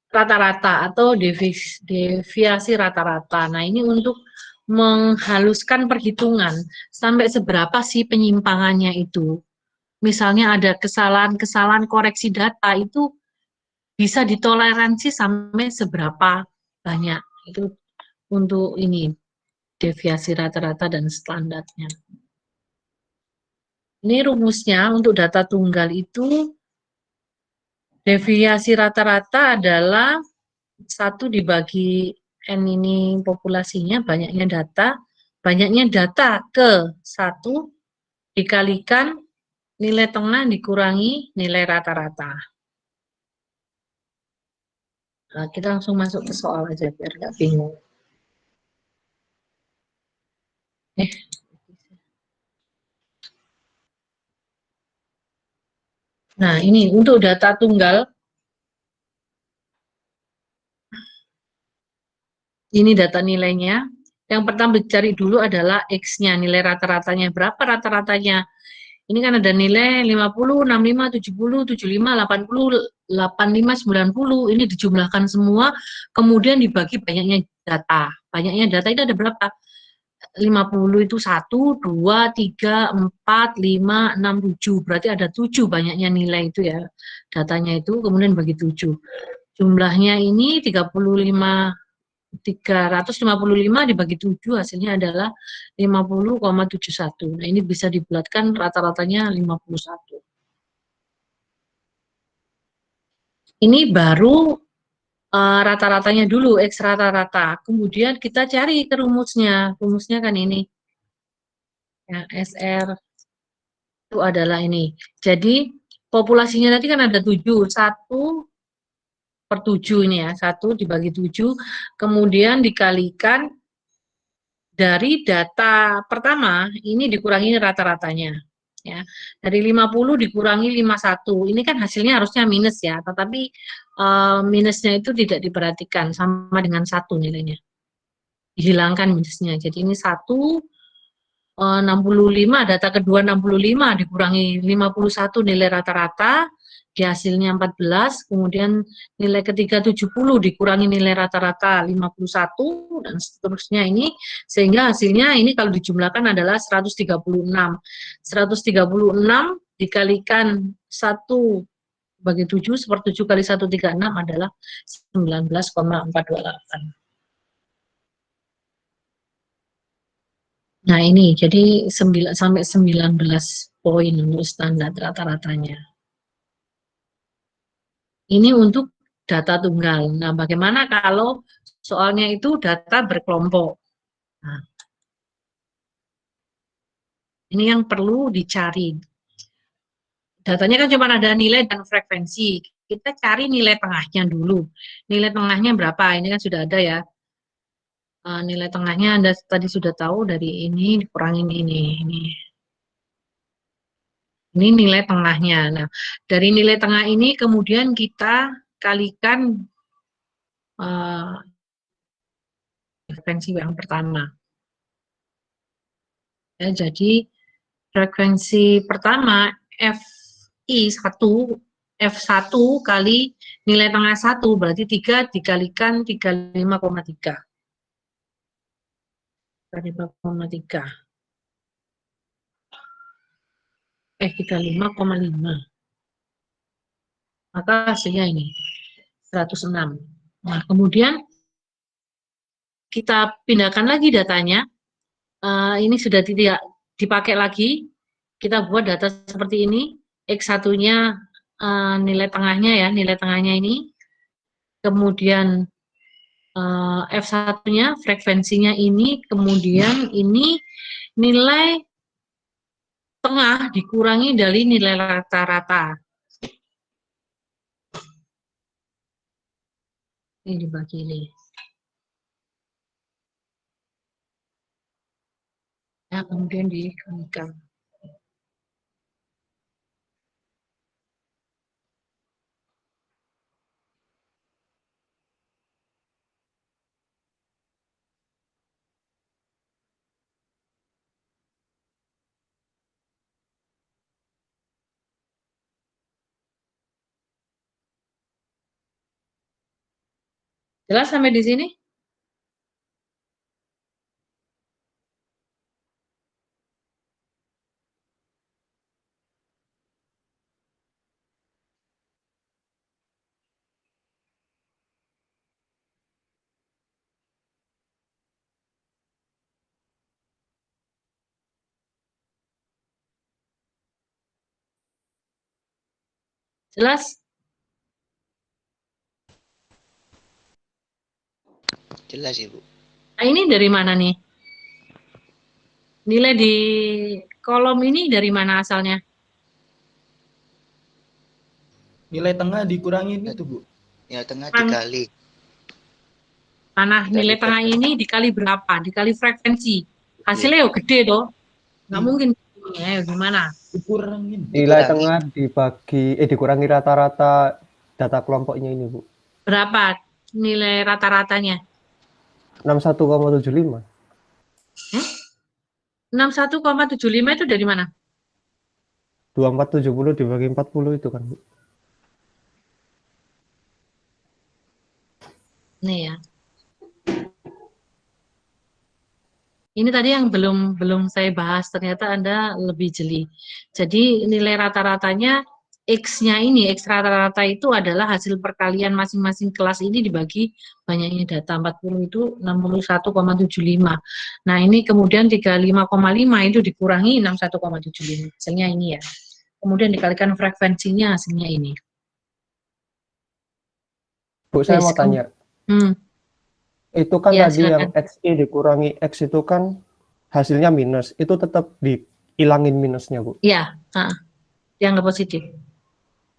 rata-rata atau deviasi rata-rata. Nah, ini untuk menghaluskan perhitungan sampai seberapa sih penyimpangannya itu. Misalnya ada kesalahan-kesalahan koreksi data itu bisa ditoleransi sampai seberapa banyak. Itu untuk ini deviasi rata-rata dan standarnya. Ini rumusnya untuk data tunggal itu deviasi rata-rata adalah 1 dibagi N ini populasinya, banyaknya data ke 1 dikalikan nilai tengah dikurangi nilai rata-rata. Nah, kita langsung masuk ke soal aja biar nggak bingung. Nah, ini untuk data tunggal. Ini data nilainya. Yang pertama dicari dulu adalah X-nya, nilai rata-ratanya. Berapa rata-ratanya? Ini kan ada nilai 50, 65, 70, 75, 80, 85, 90. Ini dijumlahkan semua, kemudian dibagi banyaknya data. Banyaknya data itu ada berapa? 50 itu 1, 2, 3, 4, 5, 6, 7. Berarti ada 7 banyaknya nilai itu ya. Datanya itu kemudian bagi 7. Jumlahnya ini 355 dibagi 7 hasilnya adalah 50,71. Nah, ini bisa dibulatkan rata-ratanya 51. Ini baru rata-ratanya dulu, X rata-rata. Kemudian kita cari ke rumusnya. Rumusnya kan ini. Ya, SR itu adalah ini. Jadi populasinya tadi kan ada 7, 1/7 ini ya, 1 dibagi 7, kemudian dikalikan dari data pertama, ini dikurangi rata-ratanya. Ya, dari 50 dikurangi 51, ini kan hasilnya harusnya minus ya, tetapi minusnya itu tidak diperhatikan, sama dengan 1 nilainya. Dihilangkan minusnya, jadi ini 1, 65, data kedua 65 dikurangi 51 nilai rata-rata, di hasilnya 14, kemudian nilai ketiga 70 dikurangi nilai rata-rata 51, dan seterusnya ini, sehingga hasilnya ini kalau dijumlahkan adalah 136. 136 dikalikan 1 bagi 7, 1/7 kali 136 adalah 19,428. Nah ini, jadi 9 sampai 19 poin untuk standar rata-ratanya. Ini untuk data tunggal. Nah, bagaimana kalau soalnya itu data berkelompok? Nah, ini yang perlu dicari. Datanya kan cuma ada nilai dan frekuensi. Kita cari nilai tengahnya dulu. Nilai tengahnya berapa? Ini kan sudah ada ya. Nilai tengahnya Anda tadi sudah tahu dari ini dikurangin ini. Ini nilai tengahnya. Nah, dari nilai tengah ini kemudian kita kalikan frekuensi yang pertama. Ya, jadi frekuensi pertama F1 kali nilai tengah 1 berarti 3 dikalikan 35,3. 35,3. 35,5. Maka hasilnya ini 106. Nah, kemudian kita pindahkan lagi datanya. Ini sudah tidak dipakai lagi. Kita buat data seperti ini. X1-nya nilai tengahnya ya, nilai tengahnya ini. Kemudian F1-nya frekuensinya ini, kemudian ini nilai tengah dikurangi dari nilai rata-rata. Ini dibagi ini. Ya, kemudian dikalikan. Jelas sampai di sini? Jelas? Jelas, Ibu. Nah, ini dari mana nih? Nilai di kolom ini dari mana asalnya? Nilai tengah dikurangin itu, Bu. Nilai tengah Kan dikali. mana nilai tengah ini dikali berapa? Dikali frekuensi. Hasilnya ya gede toh. Nggak mungkin. Gimana? Dikurangin. Nilai Dikurangi. tengah dikurangi rata-rata data kelompoknya ini, Bu. Berapa nilai rata-ratanya? 61,75. 61,75 itu dari mana? 2470 dibagi 40 itu kan, Bu. Nih ya. Ini tadi yang belum saya bahas, ternyata Anda lebih jeli. Jadi nilai rata-ratanya X-nya ini, X rata-rata itu adalah hasil perkalian masing-masing kelas ini dibagi banyaknya data. 40 itu 61,75. Nah, ini kemudian 35,5 itu dikurangi 61,75. Hasilnya ini ya. Kemudian dikalikan frekuensinya, hasilnya ini. Bu, saya mau Wes, tanya. Itu kan Ya, tadi yang silakan. XI dikurangi X itu kan hasilnya minus. Itu tetap dihilangin minusnya, Bu. Ya, yang nggak positif.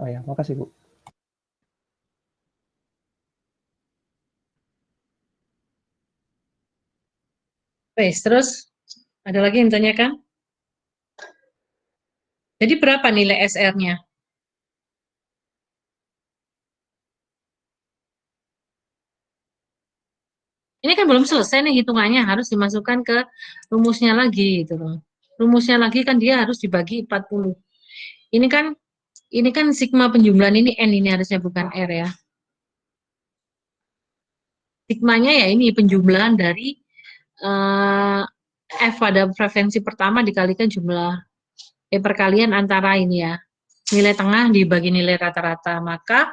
Oh ya, makasih, Bu. Wes, terus ada lagi yang ditanyakan? Jadi berapa nilai SR-nya? Ini kan belum selesai nih hitungannya, harus dimasukkan ke rumusnya lagi gitu loh. Rumusnya lagi kan dia harus dibagi 40. Ini kan sigma penjumlahan ini N ini harusnya bukan R ya. Sigmanya ya ini penjumlahan dari F pada frekuensi pertama dikalikan jumlah perkalian antara ini ya. Nilai tengah dibagi nilai rata-rata, maka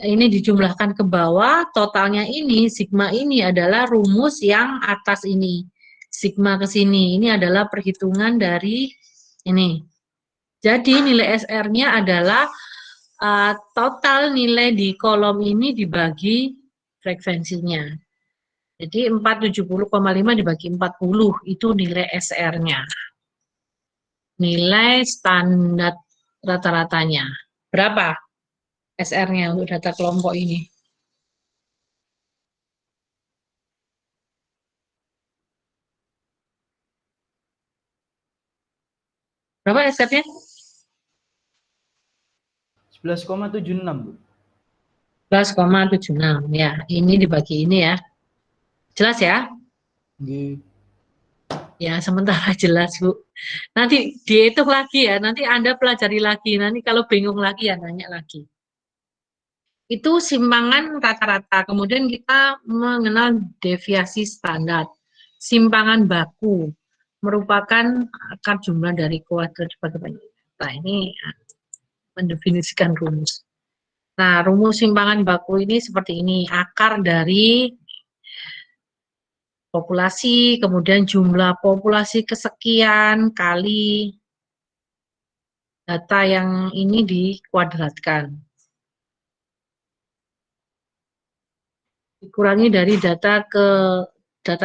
ini dijumlahkan ke bawah, totalnya ini, sigma ini adalah rumus yang atas ini. Sigma ke sini, ini adalah perhitungan dari ini. Jadi nilai SR-nya adalah total nilai di kolom ini dibagi frekuensinya. Jadi 470,5 dibagi 40, itu nilai SR-nya. Nilai standar rata-ratanya. Berapa SR-nya untuk data kelompok ini? Berapa SR-nya? 11,76, Bu. 11,76. Ya, ini dibagi ini ya. Jelas ya? Nggih. Ya, sementara jelas, Bu. Nanti dihitung lagi ya. Nanti Anda pelajari lagi. Nanti kalau bingung lagi ya nanya lagi. Itu simpangan rata-rata. Kemudian kita mengenal deviasi standar. Simpangan baku merupakan akar jumlah dari kuadrat dibagi banyak. Nah, ini mendefinisikan rumus. Nah, rumus simpangan baku ini seperti ini. Akar dari populasi, kemudian jumlah populasi kesekian kali data yang ini dikuadratkan. Dikurangi dari data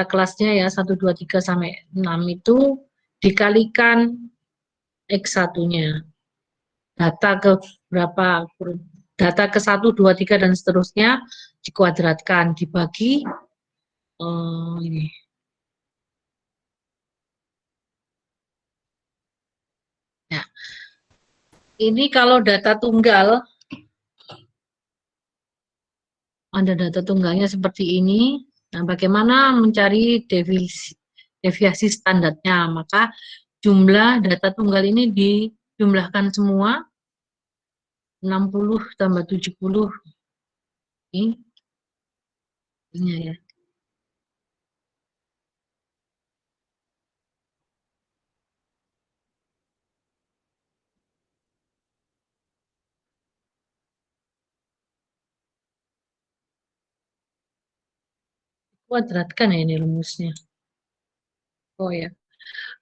kelasnya ya 1, 2, 3 sampai 6 itu dikalikan X1-nya. Data ke berapa? Data ke 1, 2, 3 dan seterusnya dikuadratkan dibagi ini. Nah, ini kalau data tunggal, ada data tunggalnya seperti ini. Nah, bagaimana mencari deviasi standarnya? Maka jumlah data tunggal ini dijumlahkan semua 60 tambah 70 ini ya. Kuadratkan ya ini rumusnya. Oh ya,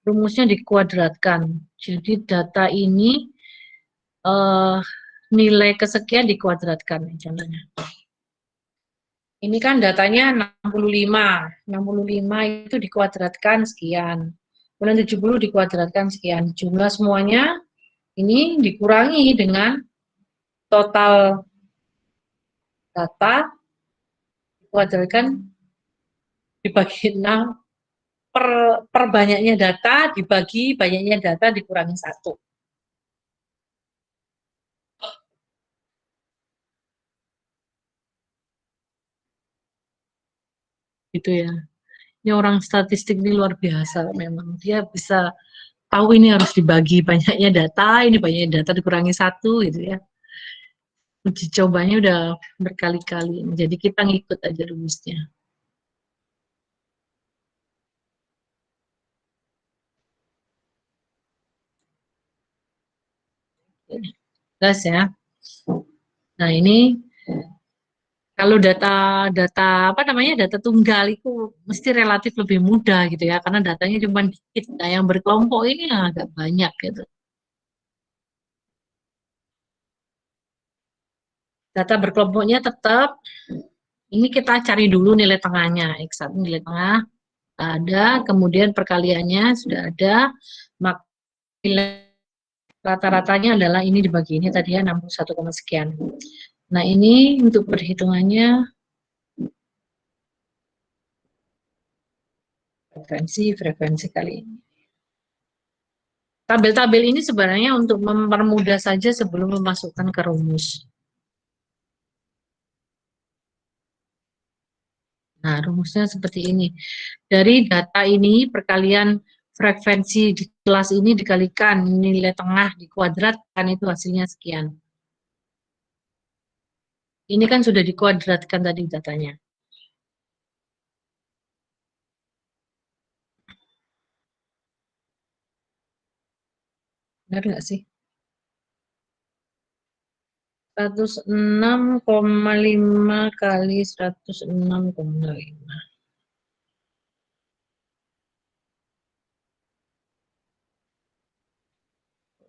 rumusnya dikuadratkan. Jadi data ini nilai kesekian dikuadratkan contohnya. Ini kan datanya 65. 65 itu dikuadratkan sekian. Kemudian 70 dikuadratkan sekian. Jumlah semuanya ini dikurangi dengan total data dikuadratkan dibagi 6 per banyaknya data dibagi banyaknya data dikurangi 1. Gitu ya. Ini orang statistik ini luar biasa memang. Dia bisa tahu ini harus dibagi banyaknya data, ini banyaknya data dikurangi 1 gitu ya. Uji cobanya udah berkali-kali. Jadi kita ngikut aja rumusnya. Jelas ya. Nah, ini kalau data tunggal itu mesti relatif lebih mudah gitu ya, karena datanya cuma dikit. Nah, yang berkelompok ini agak banyak gitu. Data berkelompoknya tetap, ini kita cari dulu nilai tengahnya. X1 nilai tengah ada, kemudian perkaliannya sudah ada, maka nilai rata-ratanya adalah ini dibagi ini tadi ya 61, sekian. Nah, ini untuk perhitungannya frekuensi kali ini. Tabel-tabel ini sebenarnya untuk mempermudah saja sebelum memasukkan ke rumus. Nah, rumusnya seperti ini. Dari data ini, perkalian frekuensi di kelas ini dikalikan nilai tengah dikuadratkan, itu hasilnya sekian. Ini kan sudah dikuadratkan tadi datanya. Benar nggak sih? 106,5 kali 106,5.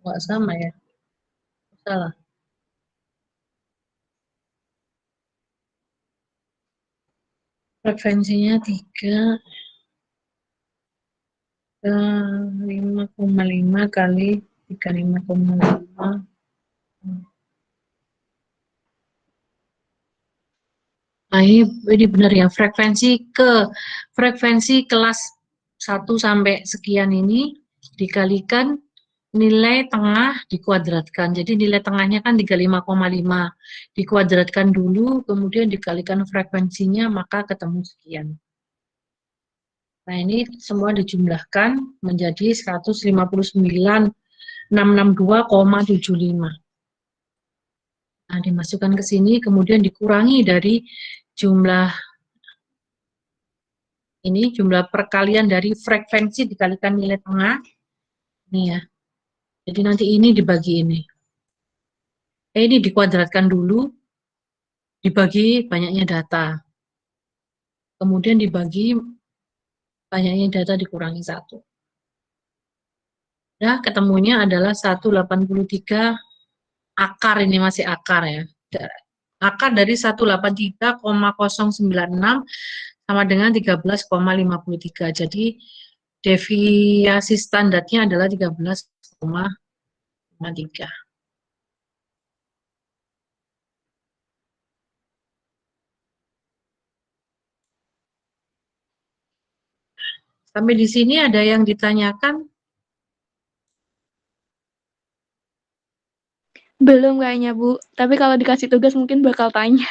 Nggak sama ya? Salah. Frekuensinya 5,5 kali 35,5. Nah, ini benar ya, frekuensi kelas 1 sampai sekian ini dikalikan nilai tengah dikuadratkan. Jadi nilai tengahnya kan 35,5. Dikuadratkan dulu, kemudian dikalikan frekuensinya, maka ketemu sekian. Nah, ini semua dijumlahkan menjadi 159.662,75. Nah, dimasukkan ke sini, kemudian dikurangi dari jumlah perkalian dari frekuensi dikalikan nilai tengah. Ini ya. Jadi nanti ini dibagi ini. Ini dikuadratkan dulu, dibagi banyaknya data. Kemudian dibagi banyaknya data dikurangi 1. Nah, ketemunya adalah 183 akar, ini masih akar ya. Akar dari 183,096 sama dengan 13,53. Jadi deviasi standarnya adalah 13,53. Sampai di sini ada yang ditanyakan? Belum kayaknya, Bu. Tapi kalau dikasih tugas mungkin bakal tanya.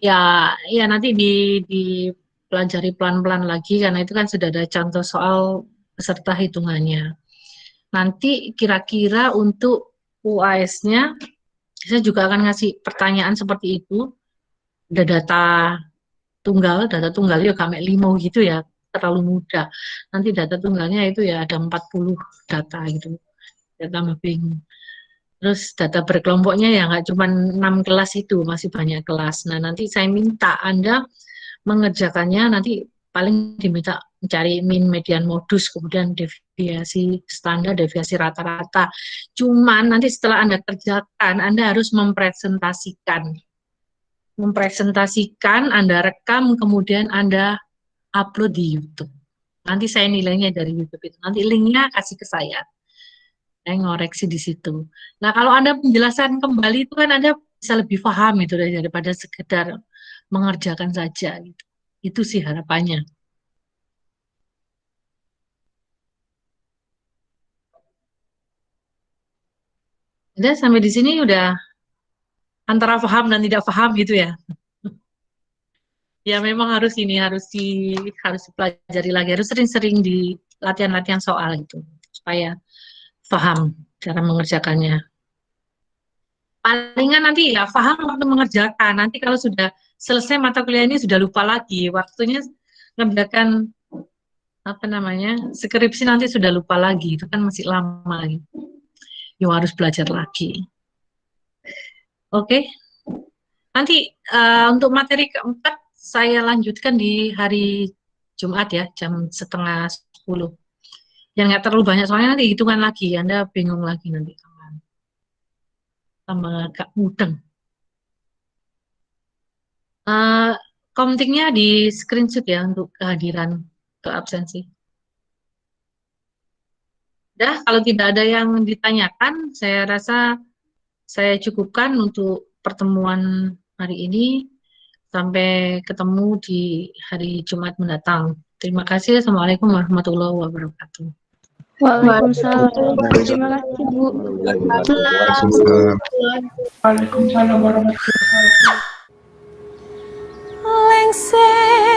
Ya nanti dipelajari pelan-pelan lagi, karena itu kan sudah ada contoh soal beserta hitungannya. Nanti kira-kira untuk UAS-nya, saya juga akan ngasih pertanyaan seperti itu. Ada data tunggal ya kami 5 gitu ya, terlalu mudah. Nanti data tunggalnya itu ya ada 40 data gitu. Data mapping. Terus data berkelompoknya ya nggak cuma 6 kelas itu, masih banyak kelas. Nah, nanti saya minta Anda mengerjakannya, nanti paling diminta mencari min, median, modus, kemudian deviasi standar, deviasi rata-rata. Cuman nanti setelah Anda kerjakan, Anda harus mempresentasikan, Anda rekam, kemudian Anda upload di YouTube. Nanti saya nilainya dari YouTube itu. Nanti linknya kasih ke saya. Saya ngoreksi di situ. Nah, kalau Anda penjelasan kembali itu kan Anda bisa lebih paham itu daripada sekedar mengerjakan saja gitu. Itu sih harapannya. Udah sampai di sini udah antara paham dan tidak paham gitu ya. Ya memang harus dipelajari lagi, harus sering-sering di latihan-latihan soal itu supaya paham cara mengerjakannya. Palingan nanti ya paham waktu mengerjakan. Nanti kalau sudah selesai mata kuliah ini sudah lupa lagi. Waktunya mengerjakan skripsi nanti sudah lupa lagi. Itu kan masih lama lagi. you harus belajar lagi. Oke. Nanti untuk materi keempat saya lanjutkan di hari Jumat ya, jam 9:30. Yang nggak terlalu banyak soalnya nanti hitungan lagi, Anda bingung lagi nanti. Tambah agak mudeng. Komtingnya di screenshot ya untuk kehadiran ke absensi. Dah, kalau tidak ada yang ditanyakan, saya rasa saya cukupkan untuk pertemuan hari ini. Sampai ketemu di hari Jumat mendatang. Terima kasih. Assalamualaikum warahmatullahi wabarakatuh. Waalaikumsalam. Terima kasih, Bu. Waalaikumsalam warahmatullahi wabarakatuh. Lengser